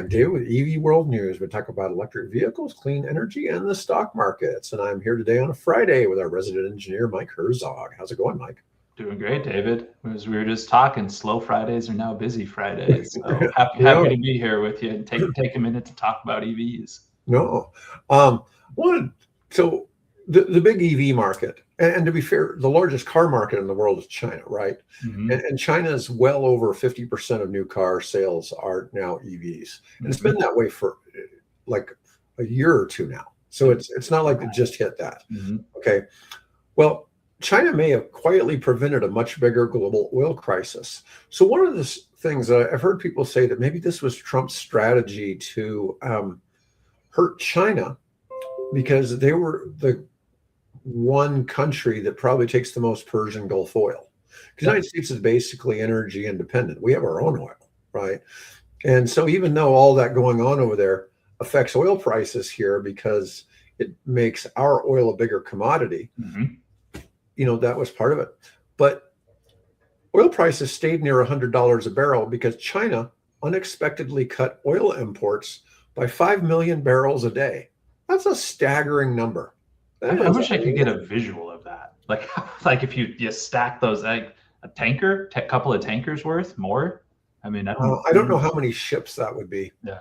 right, David, with EV World News. We talk about electric vehicles, clean energy, and the stock markets. And I'm here today on a Friday with our resident engineer, Mike Herzog. How's it going, Mike? Doing great, David. As we were just talking, slow Fridays are now busy Fridays. So happy Yeah, happy to be here with you and take a minute to talk about EVs. no. One, so the big EV market, and to be fair, the largest car market in the world is China, right? And China is well over 50% of new car sales are now EVs. And it's been that way for like a year or two now. So it's not like it just hit that. Okay. Well, China may have quietly prevented a much bigger global oil crisis. So one of the things that I've heard people say that maybe this was Trump's strategy to hurt China because they were the one country that probably takes the most Persian Gulf oil. The United States is basically energy independent. We have our own oil, right? And so even though all that going on over there affects oil prices here because it makes our oil a bigger commodity, that was part of it. But oil prices stayed near $100 a barrel because China unexpectedly cut oil imports by 5 million barrels a day. That's a staggering number. I wish I could get a visual of that. Like if you stack those, like a tanker, a couple of tankers worth more. I mean, I don't know how many ships that would be. Yeah.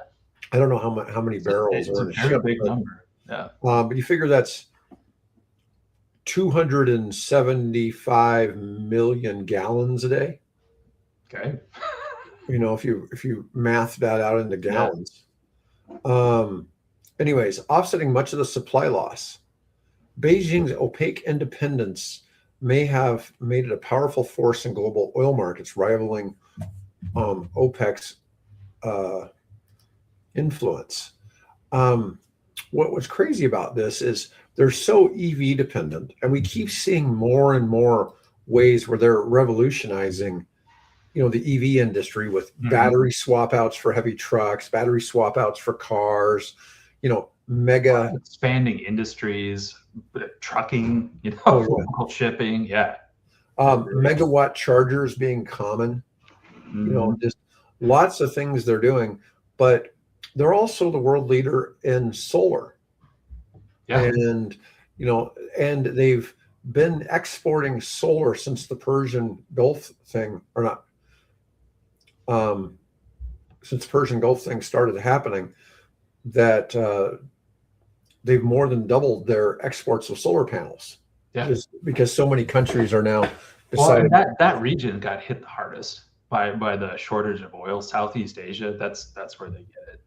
I don't know how many barrels are in a ship. It's a very big number. Yeah. But you figure that's 275 million gallons a day. Okay. If you math that out into gallons. Anyways, offsetting much of the supply loss, Beijing's opaque independence may have made it a powerful force in global oil markets, rivaling OPEC's influence. What's crazy about this is they're so EV dependent, and we keep seeing more and more ways where they're revolutionizing, the EV industry with battery swap outs for heavy trucks, battery swap outs for cars, mega expanding industries, trucking, local shipping. Megawatt chargers being common, just lots of things they're doing, but they're also the world leader in solar. And they've been exporting solar since the Persian Gulf thing, or not, since Persian Gulf thing started happening, that they've more than doubled their exports of solar panels. Just because so many countries are now deciding. Well, that region got hit the hardest by the shortage of oil. Southeast Asia, that's where they get it.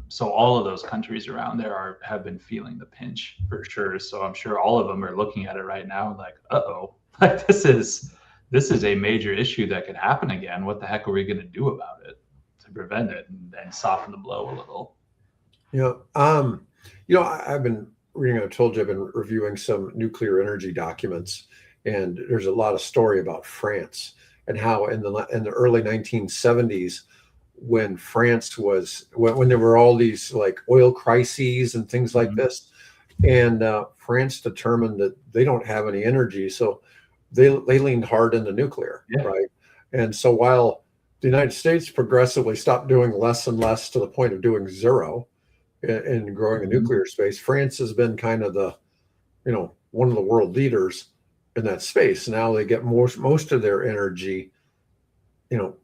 So all of those countries around there have been feeling the pinch for sure. So I'm sure all of them are looking at it right now like, like this is a major issue that could happen again. What the heck are we going to do about it to prevent it and soften the blow a little? I've been reading, I told you I've been reviewing some nuclear energy documents, and there's a lot of story about France and how in the early 1970s, when France was, when there were all these like oil crises and things like this, and France determined that they don't have any energy, so they leaned hard into nuclear, right? And so while the United States progressively stopped doing less and less to the point of doing zero in growing a nuclear space, France has been kind of the, one of the world leaders in that space. Now they get most of their energy,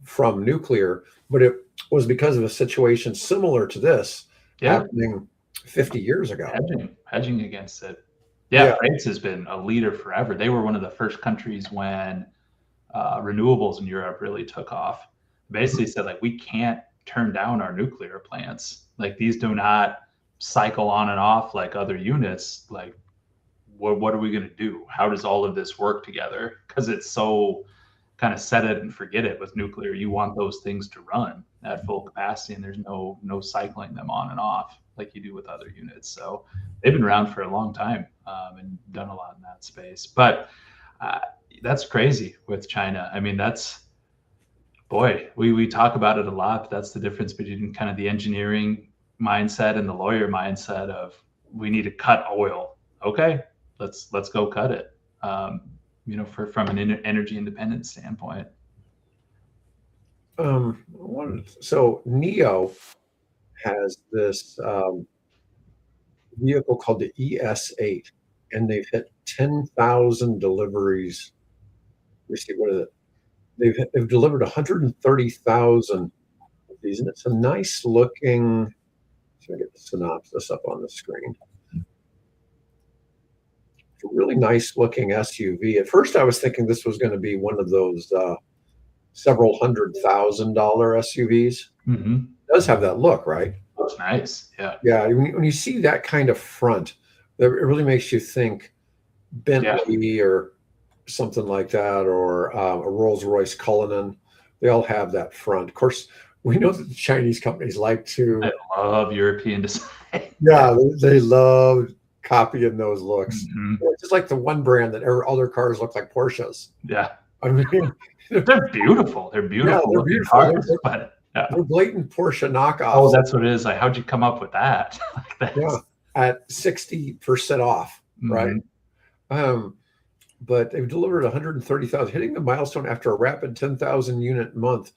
from nuclear, but it was because of a situation similar to this happening 50 years ago. Hedging against it. France has been a leader forever. They were one of the first countries when renewables in Europe really took off. Basically said, like, we can't turn down our nuclear plants. Like, these do not cycle on and off like other units. Like, what are we going to do? How does all of this work together? Because it's so kind of set it and forget it with nuclear. You want those things to run at full capacity, and there's no cycling them on and off like you do with other units. So they've been around for a long time and done a lot in that space. But that's crazy with China. I mean, we talk about it a lot, but that's the difference between kind of the engineering mindset and the lawyer mindset of, we need to cut oil. Okay, let's go cut it. From an energy independent standpoint. So NEO has this vehicle called the ES8, and they've hit 10,000 deliveries. Let me see, what is it? They've delivered 130,000 of these, and it's a nice looking. Let me get the synopsis up on the screen. It's a really nice looking SUV. At first, I was thinking this was going to be one of those several $100,000 SUVs. Mm-hmm. It does have that look, right? Looks nice. Yeah. Yeah. When you see that kind of front, it really makes you think Bentley or something like that, or a Rolls-Royce Cullinan. They all have that front. Of course, we know that the Chinese companies like to. I love European design. Yeah, they love copying those looks. Mm-hmm. It's just like the one brand that other cars look like Porsches. Yeah. I mean, they're beautiful. They're beautiful. Yeah, they're beautiful. Cars, they're blatant Porsche knockoffs. Oh, that's what it is. Like, how'd you come up with that? Yeah, at 60% off, right? But they've delivered 130,000, hitting the milestone after a rapid 10,000 unit month,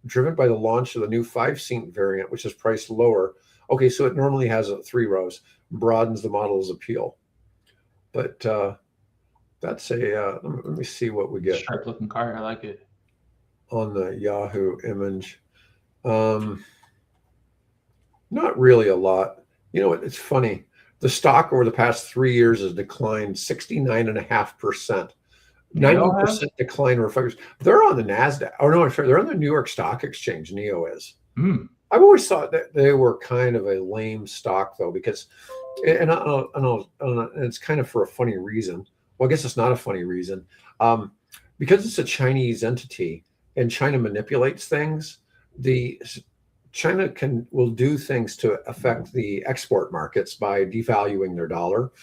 driven by the launch of the new 5-seat variant, which is priced lower. Okay, so it normally has 3 rows, broadens the model's appeal. But that's a, let me see what we get. Sharp looking car, I like it. On the Yahoo image. Not really a lot. You know what, it's funny. The stock over the past 3 years has declined 69.5%. 90% decline reflects. They're on the Nasdaq. Oh no, they're on the New York Stock Exchange. NEO is. I've always thought that they were kind of a lame stock, though, because, and it's kind of for a funny reason. Well, I guess it's not a funny reason, because it's a Chinese entity and China manipulates things. China will do things to affect the export markets by devaluing their dollar.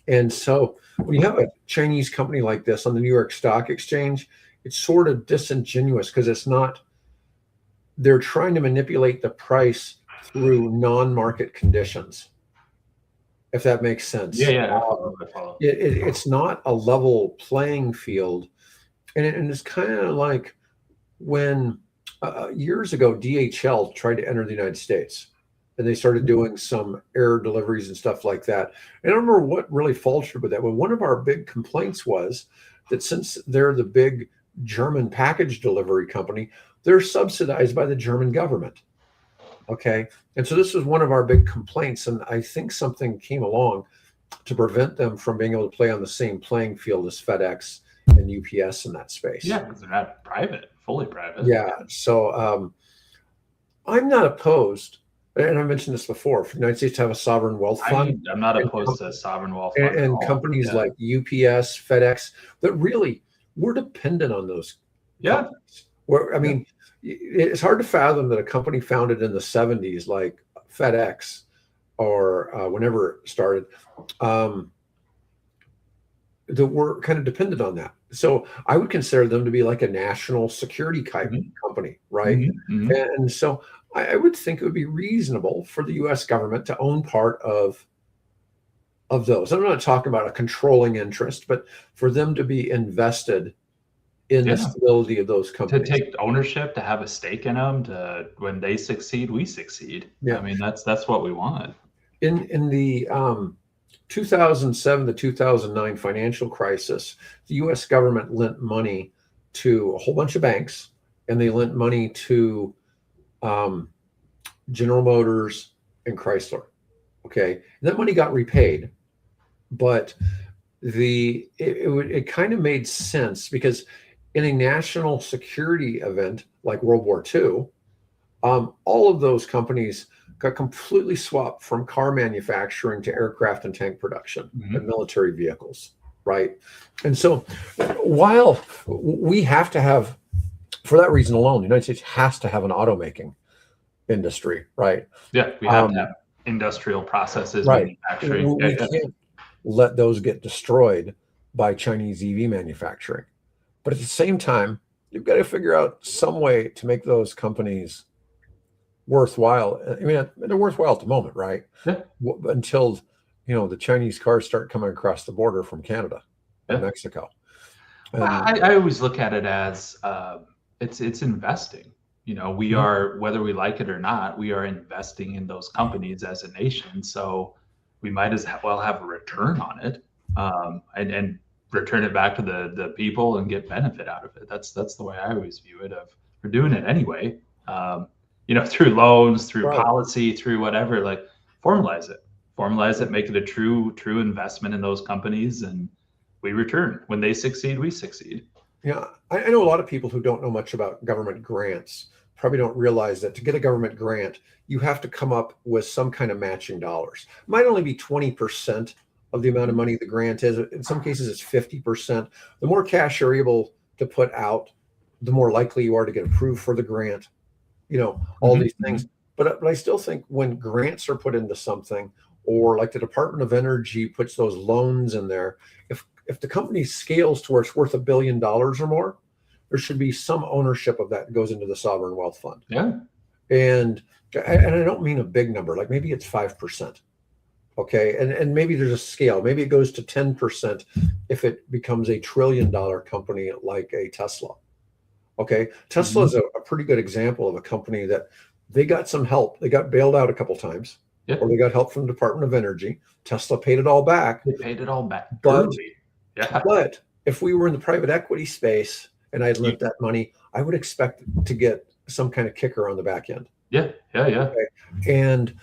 And so when you have a Chinese company like this on the New York Stock Exchange, it's sort of disingenuous because it's not, they're trying to manipulate the price through non-market conditions, if that makes sense. Yeah. It's not a level playing field. And it's kind of like when years ago, DHL tried to enter the United States, and they started doing some air deliveries and stuff like that. And I don't remember what really faltered with that. But one of our big complaints was that since they're the big German package delivery company, they're subsidized by the German government. Okay. And so this was one of our big complaints. And I think something came along to prevent them from being able to play on the same playing field as FedEx and UPS in that space. Yeah, because they're not private, fully private. Yeah. So I'm not opposed, and I mentioned this before, for the United States to have a sovereign wealth fund. I'm not opposed to sovereign wealth fund. And companies like UPS, FedEx, that really, we're dependent on those companies. I mean, it's hard to fathom that a company founded in the 70s like FedEx or whenever it started, that we're kind of dependent on that. So I would consider them to be like a national security type company, right? And so I would think it would be reasonable for the U.S. government to own part of those. I'm not talking about a controlling interest, but for them to be invested in the stability of those companies. To take ownership, to have a stake in them, to when they succeed, we succeed. Yeah. I mean, that's what we want. In the 2007 to 2009 financial crisis, the U.S. government lent money to a whole bunch of banks, and they lent money to General Motors and Chrysler. Okay, and that money got repaid, but it kind of made sense because in a national security event like World War II, all of those companies got completely swapped from car manufacturing to aircraft and tank production and military vehicles, right? And so while we have to have, for that reason alone, the United States has to have an automaking industry, right? Yeah, we have to have industrial processes, right. manufacturing. We can't let those get destroyed by Chinese EV manufacturing. But at the same time, you've got to figure out some way to make those companies worthwhile. I mean, they're worthwhile at the moment, right? Yeah. Until, the Chinese cars start coming across the border from Canada and Mexico. I always look at it as it's investing. We are, whether we like it or not, we are investing in those companies as a nation. So we might as well have a return on it, and return it back to the people and get benefit out of it. That's the way I always view it. We're doing it anyway, through loans, through policy, through whatever. Like formalize it, make it a true investment in those companies, and we return. When they succeed, we succeed. Yeah, I know a lot of people who don't know much about government grants probably don't realize that to get a government grant, you have to come up with some kind of matching dollars. It might only be 20% of the amount of money the grant is. In some cases, it's 50%. The more cash you're able to put out, the more likely you are to get approved for the grant, all these things. But I still think when grants are put into something, or like the Department of Energy puts those loans in there, if the company scales to where it's worth $1 billion or more, there should be some ownership of that goes into the sovereign wealth fund. Yeah. And I don't mean a big number, like maybe it's 5%. Okay. And maybe there's a scale. Maybe it goes to 10% if it becomes a $1 trillion company like a Tesla. Okay. Tesla is a pretty good example of a company that they got some help. They got bailed out a couple times. Yep. Or they got help from the Department of Energy. Tesla paid it all back. They paid it all back. But if we were in the private equity space and I'd lent that money, I would expect to get some kind of kicker on the back end. Yeah. Okay? And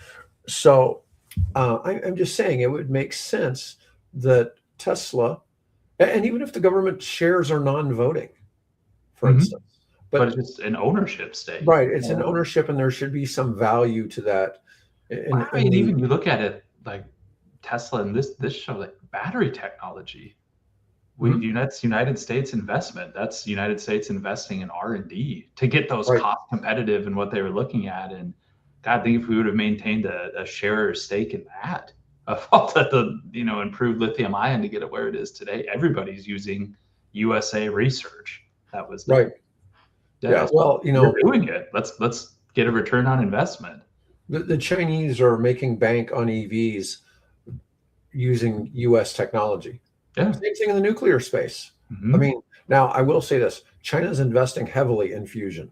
so I'm just saying it would make sense that Tesla, and even if the government shares are non-voting, for instance. But it's just an ownership stake. Right. It's an ownership, and there should be some value to that. And even you look at it like Tesla and this show, like battery technology. That's United States investment. That's United States investing in R&D to get those cost competitive in what they were looking at. And God, I think if we would have maintained a share or stake in that, of all the improved lithium ion to get it where it is today, everybody's using USA research. That was right. Yeah. Well, we're doing it. Let's get a return on investment. The Chinese are making bank on EVs using US technology. Yeah. Same thing in the nuclear space. I mean, now I will say this, China's investing heavily in fusion.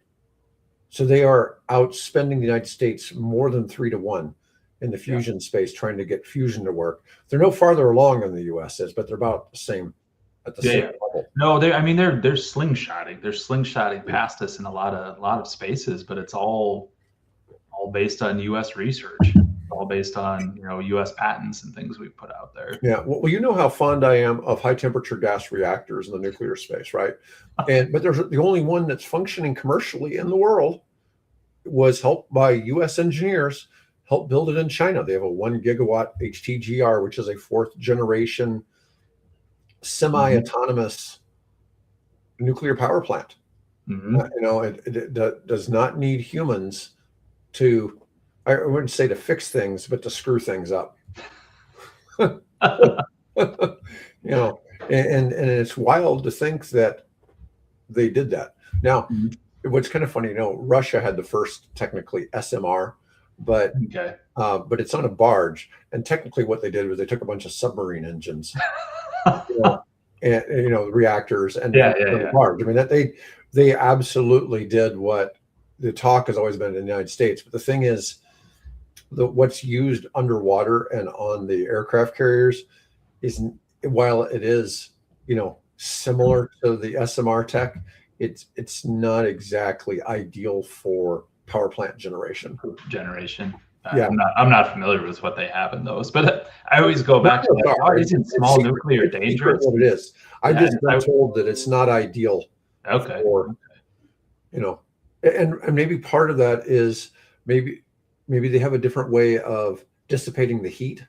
So they are outspending the United States more than 3-1 in the fusion space, trying to get fusion to work. They're no farther along than the US is, but they're about the same at the same level. No, they're slingshotting. They're slingshotting past us in a lot of spaces, but it's all based on US research. All based on U.S. patents and things we put out there. Yeah, well, you know how fond I am of high temperature gas reactors in the nuclear space, right? But there's the only one that's functioning commercially in the world was helped by U.S. engineers, helped build it in China. They have a 1 gigawatt HTGR, which is a 4th generation semi-autonomous nuclear power plant. It does not need humans to, I wouldn't say to fix things, but to screw things up. And it's wild to think that they did that. Now, what's kind of funny, Russia had the first technically SMR, but it's on a barge. And technically what they did was they took a bunch of submarine engines, and reactors and the barge. I mean, that they absolutely did what the talk has always been in the United States. But the thing is, what's used underwater and on the aircraft carriers is, while it is, similar to the SMR tech, it's not exactly ideal for power plant generation. I'm not familiar with what they have in those, but I always go back to that. Isn't small nuclear dangerous? What it is. I've just been told that it's not ideal. Okay. For, and maybe part of that is maybe they have a different way of dissipating the heat.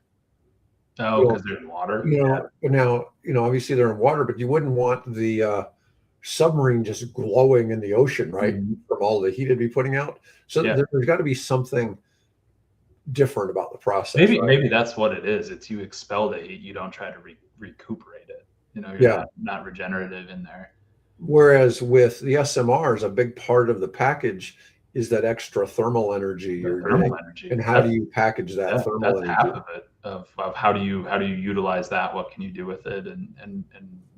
Oh, because they're in water. Now, obviously they're in water, but you wouldn't want the submarine just glowing in the ocean, right? From all the heat it'd be putting out. So there's got to be something different about the process. Maybe that's what it is. It's you expel the heat. You don't try to recuperate it. You're not regenerative in there. Whereas with the SMRs, a big part of the package is that extra thermal energy you're getting. And how do you package that thermal energy? That's half of it, of how do you utilize that? What can you do with it and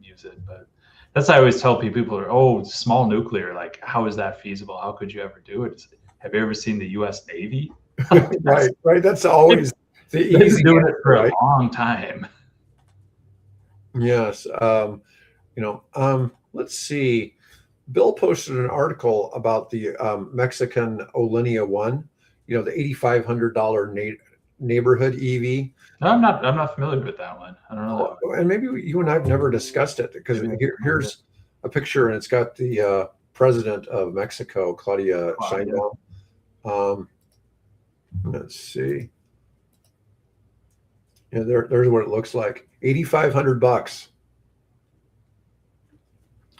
use it? But That's why I always tell people are, oh, small nuclear. Like, how is that feasible? How could you ever do it? Have you ever seen the U.S. Navy? Right. That's always the They've been easy doing answer, it for right? a long time. Yes. Let's see. Bill posted an article about the Mexican Olinia One, the $8,500 neighborhood EV. No, I'm not familiar with that one. I don't know that one. And maybe you and I have never discussed it, because here's a picture, and it's got the president of Mexico, Claudia Sheinbaum. Let's see. Yeah, there's what it looks like. $8,500.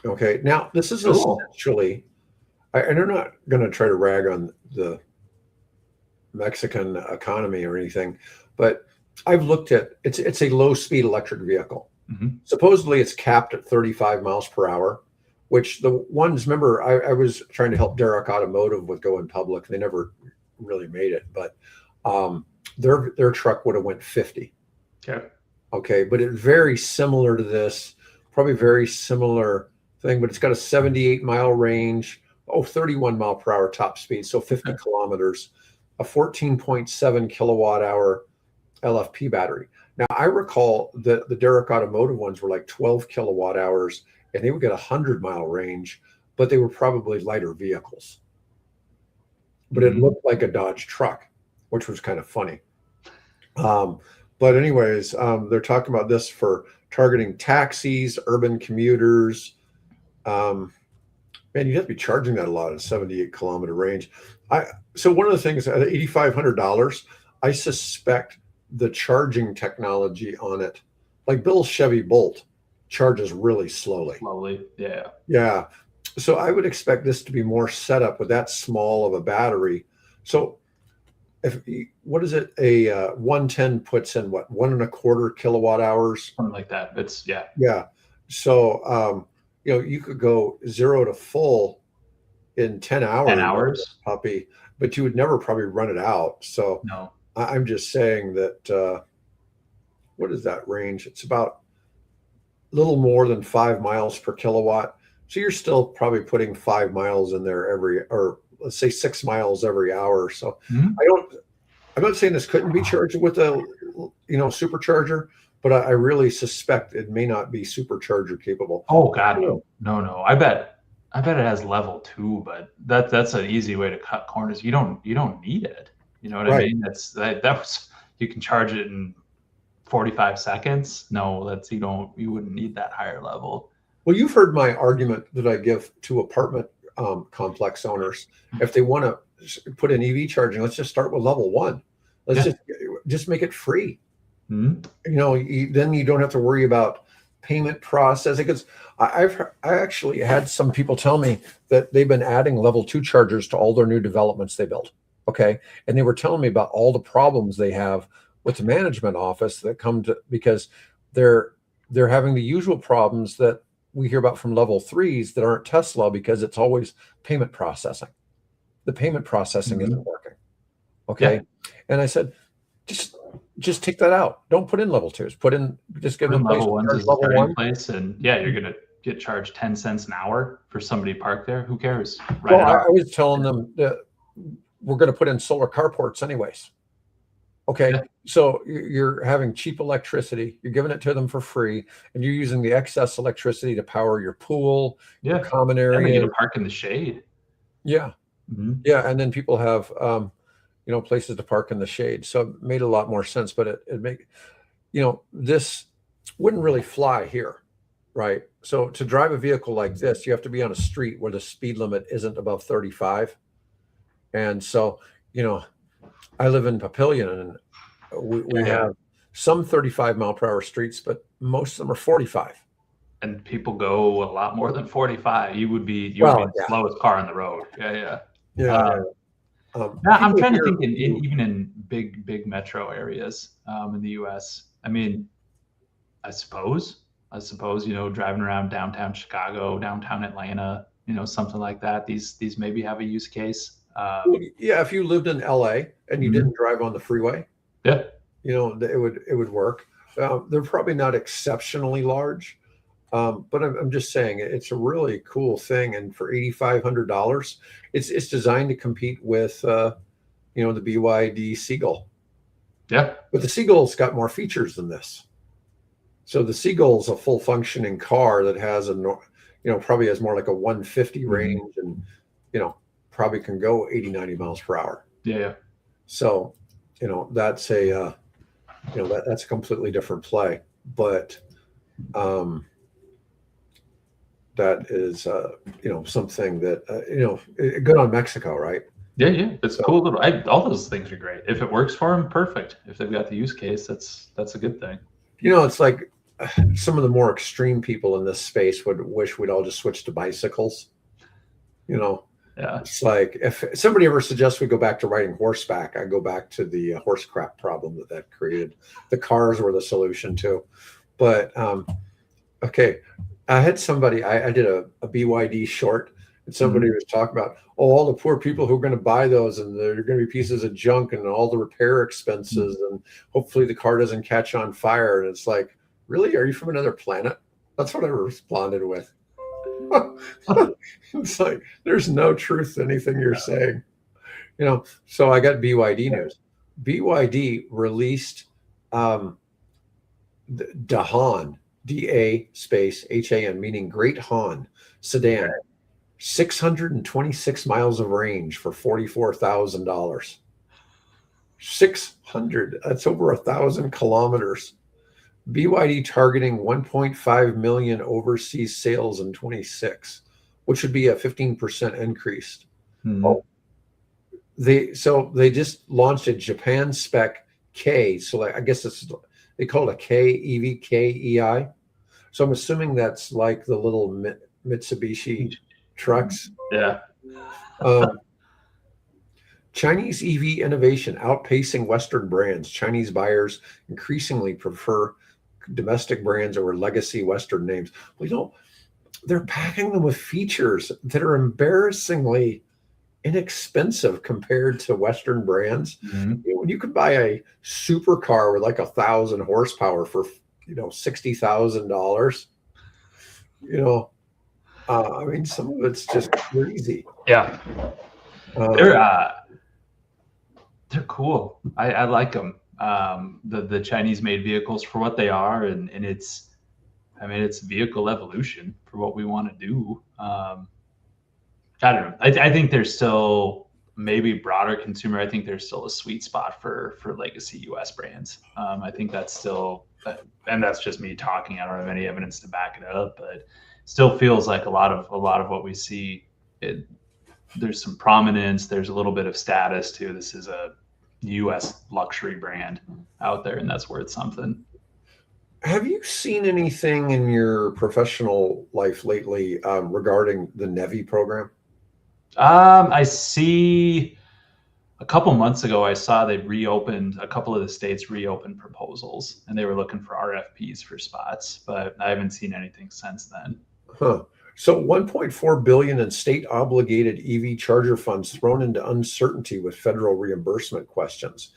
Okay, now this is essentially, and I'm not going to try to rag on the Mexican economy or anything, but I've looked at it's a low speed electric vehicle. Supposedly it's capped at 35 miles per hour, which the ones, remember, I was trying to help Derek Automotive with going public. They never really made it, but their truck would have went 50. Okay, but it's very similar to this, probably very similar thing, but it's got a 78-mile range, 31 mile per hour top speed, so 50 kilometers, a 14.7 kilowatt hour LFP battery. Now, I recall that the Derek Automotive ones were like 12 kilowatt hours, and they would get a 100-mile range, but they were probably lighter vehicles. But it looked like a Dodge truck, which was kind of funny. But anyways, they're talking about this for targeting taxis, urban commuters. Man, you'd have to be charging that a lot at a 78-kilometer range. So one of the things at $8,500, I suspect the charging technology on it, like Bill's Chevy Bolt, charges really slowly. Yeah. Yeah. So I would expect this to be more set up with that small of a battery. So what is it? A 110 puts in what, 1.25 kilowatt hours? Something like that. It's Yeah. So you could go 0 to full in 10 hours. 10 hours, puppy, but you would never probably run it out. So no. I'm just saying that what is that range? It's about a little more than 5 miles per kilowatt. So you're still probably putting 5 miles in there or let's say 6 miles every hour. So I'm not saying this couldn't be charged with a supercharger, but I really suspect it may not be supercharger capable. Oh God, no. I bet it has level 2, but that's an easy way to cut corners. You don't need it. You know what I mean? You can charge it in 45 seconds. No, you wouldn't need that higher level. Well, you've heard my argument that I give to apartment complex owners. If they want to put in EV charging, let's just start with level 1. Let's just make it free. Then you don't have to worry about payment processing. Because I actually had some people tell me that they've been adding level 2 chargers to all their new developments they built. Okay, and they were telling me about all the problems they have with the management office that come to, because they're having the usual problems that we hear about from level 3s that aren't Tesla, because it's always payment processing. The payment processing isn't working. Okay. And I said, just take that out. Don't put in level 2s. Just give them level 1s as a starting place, and you're gonna get charged 10 cents an hour for somebody parked there. Who cares? I was telling them that we're going to put in solar carports anyways. Okay. So you're having cheap electricity, you're giving it to them for free, and you're using the excess electricity to power your pool, your common area. And you get to park in the shade. Yeah. Yeah. And then people have, places to park in the shade. So it made a lot more sense, but this wouldn't really fly here. Right. So to drive a vehicle like this, you have to be on a street where the speed limit isn't above 35. And so, I live in Papillion, and we have some 35 mile per hour streets, but most of them are 45. And people go a lot more than 45. You would be the slowest car on the road. I'm trying to think even in big metro areas in the U.S. I mean, I suppose driving around downtown Chicago, downtown Atlanta, something like that. These maybe have a use case. If you lived in LA and you didn't drive on the freeway, it would work. They're probably not exceptionally large, But I'm just saying it's a really cool thing. And for $8,500, it's designed to compete with, the BYD Seagull. Yeah. But the Seagull's got more features than this. So the Seagull's a full functioning car that has probably has more like a 150 range and, probably can go 80, 90 miles per hour. Yeah. So, that's that's a completely different play. But that is, something that, good on Mexico, right? Yeah. It's cool. All those things are great. If it works for them, perfect. If they've got the use case, that's a good thing. It's like some of the more extreme people in this space would wish we'd all just switch to bicycles. Yeah. It's like if somebody ever suggests we go back to riding horseback, I go back to the horse crap problem that created. The cars were the solution too. But okay, I had somebody, I did a BYD short, and somebody was talking about, all the poor people who are going to buy those, and they're going to be pieces of junk and all the repair expenses, and hopefully the car doesn't catch on fire. And it's like, really? Are you from another planet? That's what I responded with. It's like, there's no truth to anything you're saying. So I got BYD news. BYD released the Dahan, DA space HAN, meaning Great Han sedan, 626 miles of range for $44,000. 600, that's over 1,000 kilometers. BYD targeting 1.5 million overseas sales in 26, which would be a 15% increase. They just launched a Japan spec K. So I guess they call it a K EV, KEI. So I'm assuming that's like the little Mitsubishi trucks. Yeah. Chinese EV innovation outpacing Western brands. Chinese buyers increasingly prefer domestic brands over legacy Western names. Well, they're packing them with features that are embarrassingly inexpensive compared to Western brands. When you could buy a supercar with like 1,000 horsepower for $60,000, I mean, some of it's just crazy. Yeah. They're cool. I like them. The Chinese made vehicles for what they are, and it's vehicle evolution for what we want to do. I don't know. I think there's still maybe broader consumer. I think there's still a sweet spot for legacy US brands. I think that's still, and that's just me talking. I don't have any evidence to back it up, but still feels like a lot of what we see. There's some prominence. There's a little bit of status too. This is a US luxury brand out there, and that's worth something. Have you seen anything in your professional life lately regarding the NEVI program? I see a couple months ago, I saw they reopened, a couple of the states reopened proposals, and they were looking for RFPs for spots, but I haven't seen anything since then. So 1.4 billion in state obligated EV charger funds thrown into uncertainty with federal reimbursement questions.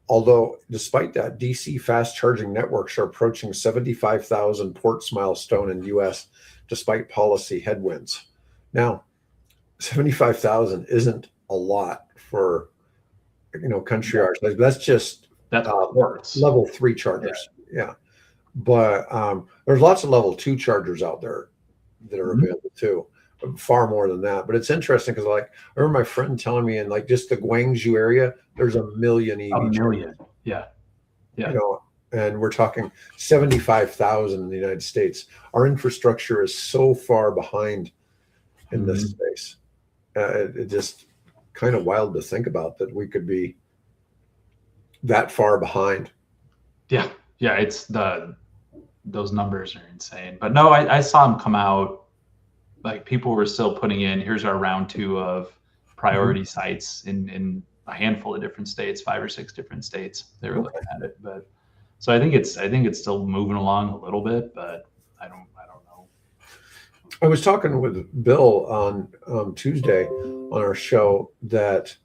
Although, despite that, DC fast charging networks are approaching 75,000 ports milestone in US, despite policy headwinds. Now, 75,000 isn't a lot for country ours. That's level 3 chargers. Yeah. But there's lots of level 2 chargers out there that are available too, far more than that. But it's interesting because I remember my friend telling me in just the Guangzhou area, there's 1 million EV. 1 million. Yeah. And we're talking 75,000 in the United States. Our infrastructure is so far behind in this space. It just kind of wild to think about that we could be that far behind. Yeah. It's those numbers are insane. But no, I saw them come out. Like, people were still putting in, here's our round 2 of priority sites in a handful of different states, 5 or 6 different states. They were looking at it. But so I think it's still moving along a little bit, but I don't know. I was talking with Bill on Tuesday on our show that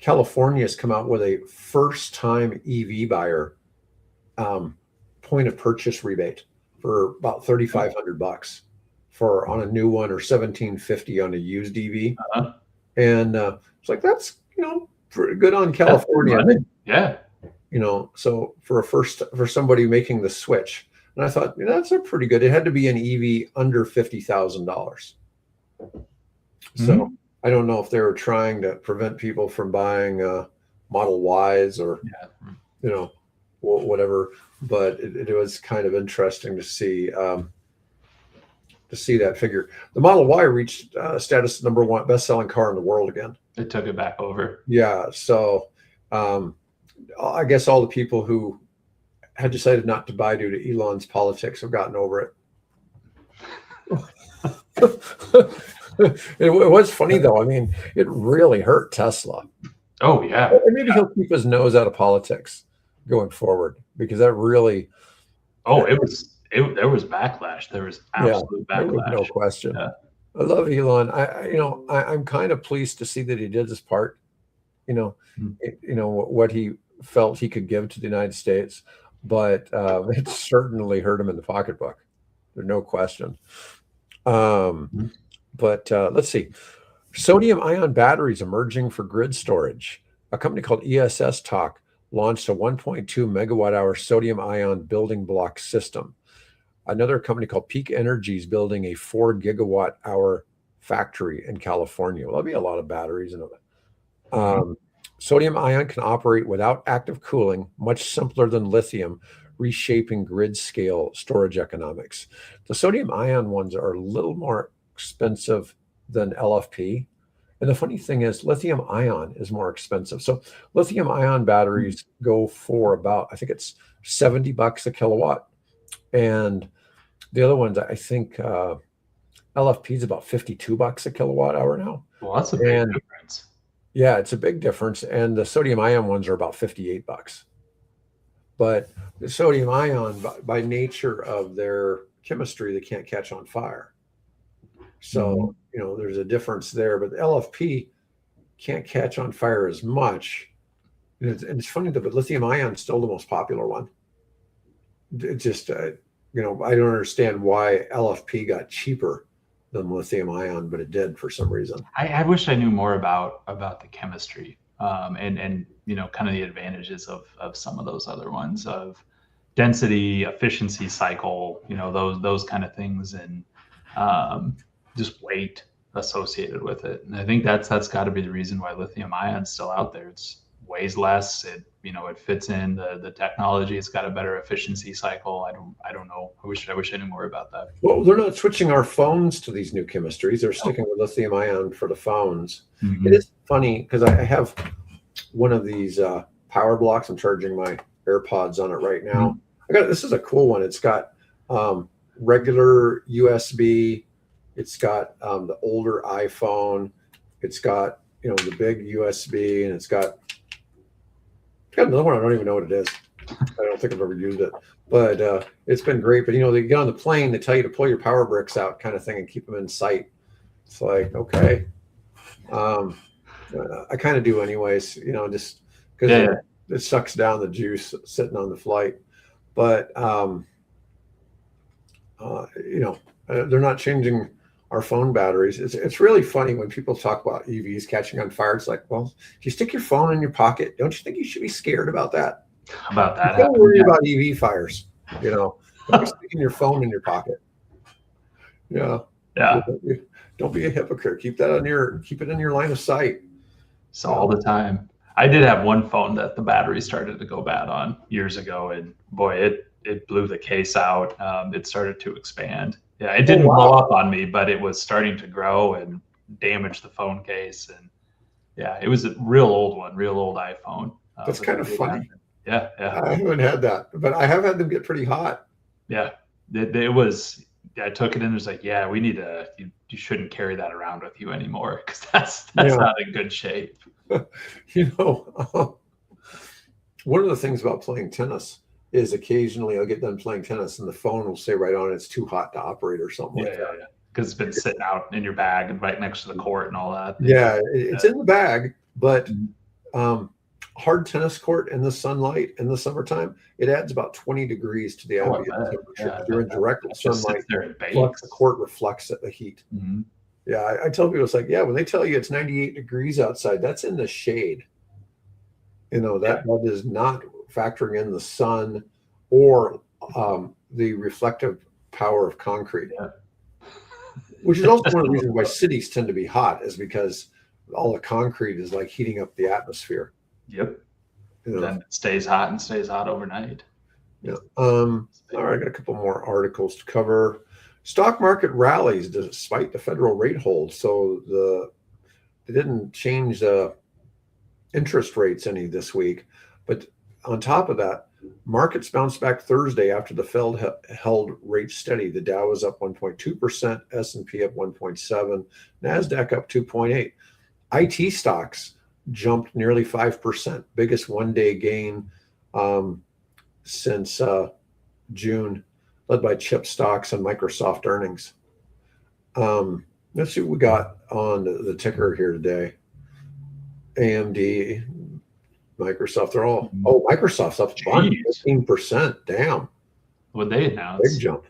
California has come out with a first time EV buyer point of purchase rebate for about $3,500 for on a new one, or $1,750 on a used EV. And it's like, that's, pretty good on California. Yeah. So for somebody making the switch, and I thought, that's a pretty good. It had to be an EV under $50,000. So I don't know if they were trying to prevent people from buying Model Ys or whatever, but it was kind of interesting to see that figure. The Model Y reached status #1 best-selling car in the world again. It took it back over. Yeah, so I guess all the people who had decided not to buy due to Elon's politics have gotten over it. It was funny though. I mean, it really hurt Tesla. Oh yeah. And maybe he'll keep his nose out of politics going forward, because that really. Oh, there was backlash. There was absolute backlash. No question. Yeah. I love Elon. I'm kind of pleased to see that he did his part. What he felt he could give to the United States, but it certainly hurt him in the pocketbook. There's no question. But let's see. Sodium-ion batteries emerging for grid storage. A company called ESS Talk launched a 1.2 megawatt-hour sodium-ion building block system. Another company called Peak Energy is building a 4 gigawatt-hour factory in California. Well, that'll be a lot of batteries in it. Sodium-ion can operate without active cooling, much simpler than lithium, reshaping grid-scale storage economics. The sodium-ion ones are a little more expensive than LFP. And the funny thing is, lithium ion is more expensive. So lithium ion batteries go for about, I think it's $70 a kilowatt. And the other ones, I think LFP is about $52 a kilowatt hour now. Well, that's a big difference. Yeah, it's a big difference. And the sodium ion ones are about $58. But the sodium ion, by nature of their chemistry, they can't catch on fire. So, there's a difference there, but the LFP can't catch on fire as much. And it's funny that, but lithium ion is still the most popular one. It just, I don't understand why LFP got cheaper than lithium ion, but it did for some reason. I wish I knew more about the chemistry and kind of the advantages of some of those other ones, of density, efficiency cycle, those kind of things, and just weight associated with it. And I think that's got to be the reason why lithium ion is still out there. It's weighs less. It fits in the technology. It's got a better efficiency cycle. I don't know. I wish I knew more about that. Well, they're not switching our phones to these new chemistries. They're sticking with lithium ion for the phones. It is funny because I have one of these power blocks. I'm charging my AirPods on it right now. This is a cool one. It's got regular USB. It's got the older iPhone. It's got the big USB, and it's got another one. I don't even know what it is. I don't think I've ever used it, but it's been great. But they get on the plane, they tell you to pull your power bricks out, kind of thing, and keep them in sight. It's like, okay, I kind of do anyways. Just because it sucks down the juice sitting on the flight. But they're not changing our phone batteries. It's really funny when people talk about EVs catching on fire. It's like, well, if you stick your phone in your pocket, don't you think you should be scared about that? Don't worry about EV fires. Don't be sticking your phone in your pocket. Yeah. Don't be a hypocrite. Keep it in your line of sight. So all the time. I did have one phone that the battery started to go bad on years ago, and boy, it blew the case out. It started to expand. Yeah, it didn't blow up on me, but it was starting to grow and damage the phone case. And it was a real old iPhone. That's kind of funny. Yeah. I haven't had that, but I have had them get pretty hot. Yeah, it was. I took it in. It's like, we need you shouldn't carry that around with you anymore, because that's not in good shape. One of the things about playing tennis is occasionally I'll get done playing tennis and the phone will say right on it's too hot to operate or something like that. Because it's been sitting out in your bag and right next to the court and all that. Yeah, it's in the bag, but I'll hard tennis court in the sunlight in the summertime, it adds about 20 degrees to the ambient temperature. Yeah, You're in direct sunlight, plus the court reflects the heat. Mm-hmm. Yeah, I tell people, it's like, yeah, when they tell you it's 98 degrees outside, that's in the shade. That is not factoring in the sun or the reflective power of concrete. Yeah. Which is also one of the reasons why cities tend to be hot, is because all the concrete is like heating up the atmosphere. Yep. Then it stays hot and stays hot overnight. Yeah. All right, I got a couple more articles to cover. Stock market rallies despite the federal rate hold. So they didn't change the interest rates any this week, but on top of that, markets bounced back Thursday after the Fed held rates steady. The Dow was up 1.2%, S&P up 1.7%, Nasdaq up 2.8%. IT stocks jumped nearly 5%, biggest one-day gain since June, led by chip stocks and Microsoft earnings. Let's see what we got on the ticker here today. AMD, Microsoft, they're all, Microsoft's up 15%. Damn. What they announced? Big jump.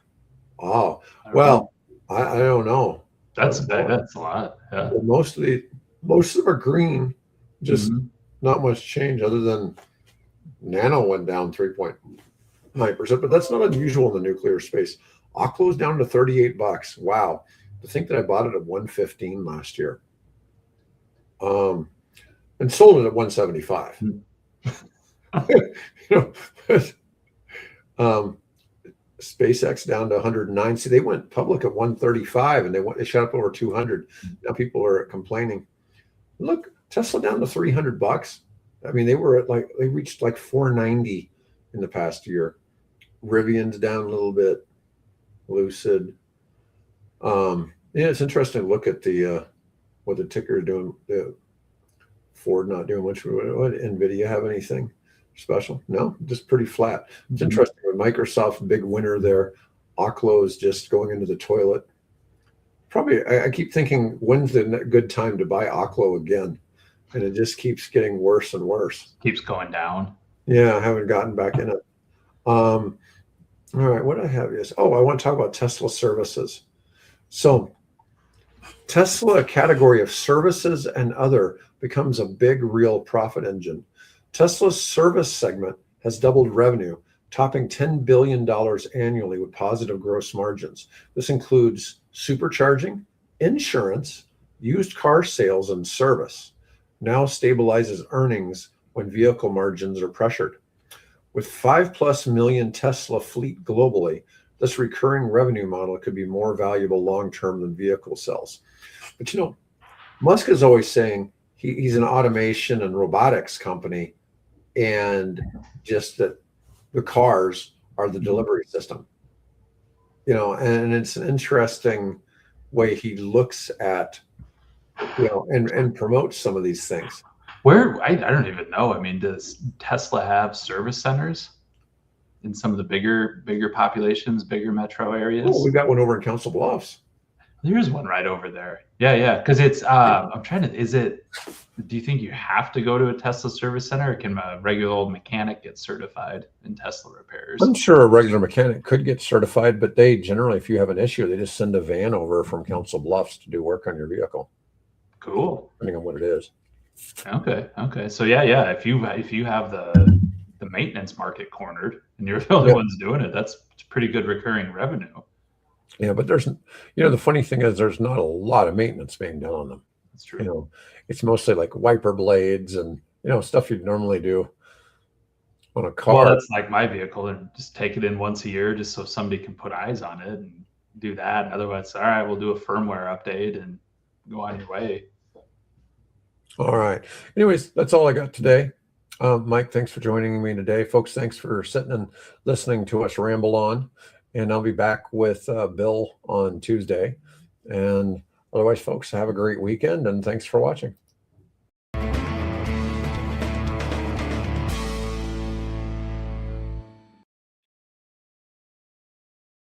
Oh, well, I don't know. That's a lot. Yeah. Most of them are green, just not much change other than Nano went down 3.9%, but that's not unusual in the nuclear space. Oklo's down to $38. Wow. To think that I bought it at $115 last year. And sold it at $175. SpaceX down to 109. See, they went public at 135 and they shot up over 200. Now people are complaining. Look, Tesla down to $300. I mean, they reached like 490 in the past year. Rivian's down a little bit. Lucid. It's interesting to look at what the ticker is doing. Ford not doing much. What NVIDIA have anything special? No, just pretty flat. It's interesting with Microsoft, big winner there. Oklo is just going into the toilet. Probably, I keep thinking, when's the good time to buy Oklo again? And it just keeps getting worse and worse. Keeps going down. Yeah, I haven't gotten back in it. All right, what I have is, I want to talk about Tesla services. So Tesla, a category of services and other, becomes a big real profit engine. Tesla's service segment has doubled revenue, topping $10 billion annually with positive gross margins. This includes supercharging, insurance, used car sales, and service. Now stabilizes earnings when vehicle margins are pressured. With 5+ million Tesla fleet globally, this recurring revenue model could be more valuable long-term than vehicle sales. But Musk is always saying he's an automation and robotics company, and just that the cars are the delivery system. And it's an interesting way he looks at, and promotes some of these things. Where I don't even know. I mean, does Tesla have service centers in some of the bigger populations, bigger metro areas? Oh, we've got one over in Council Bluffs. There's one right over there. Yeah. Because it's, do you think you have to go to a Tesla service center, or can a regular old mechanic get certified in Tesla repairs? I'm sure a regular mechanic could get certified, but they generally, if you have an issue, they just send a van over from Council Bluffs to do work on your vehicle. Cool. Depending on what it is. Okay. So yeah. If you have the maintenance market cornered and you're the only ones doing it, that's pretty good recurring revenue. Yeah, but there's, the funny thing is there's not a lot of maintenance being done on them. That's true. It's mostly like wiper blades and, stuff you'd normally do on a car. Well, that's like my vehicle, and just take it in once a year just so somebody can put eyes on it and do that. And otherwise, all right, we'll do a firmware update and go on your way. All right. Anyways, that's all I got today. Mike, thanks for joining me today. Folks, thanks for sitting and listening to us ramble on. And I'll be back with Bill on Tuesday. And otherwise, folks, have a great weekend, and thanks for watching.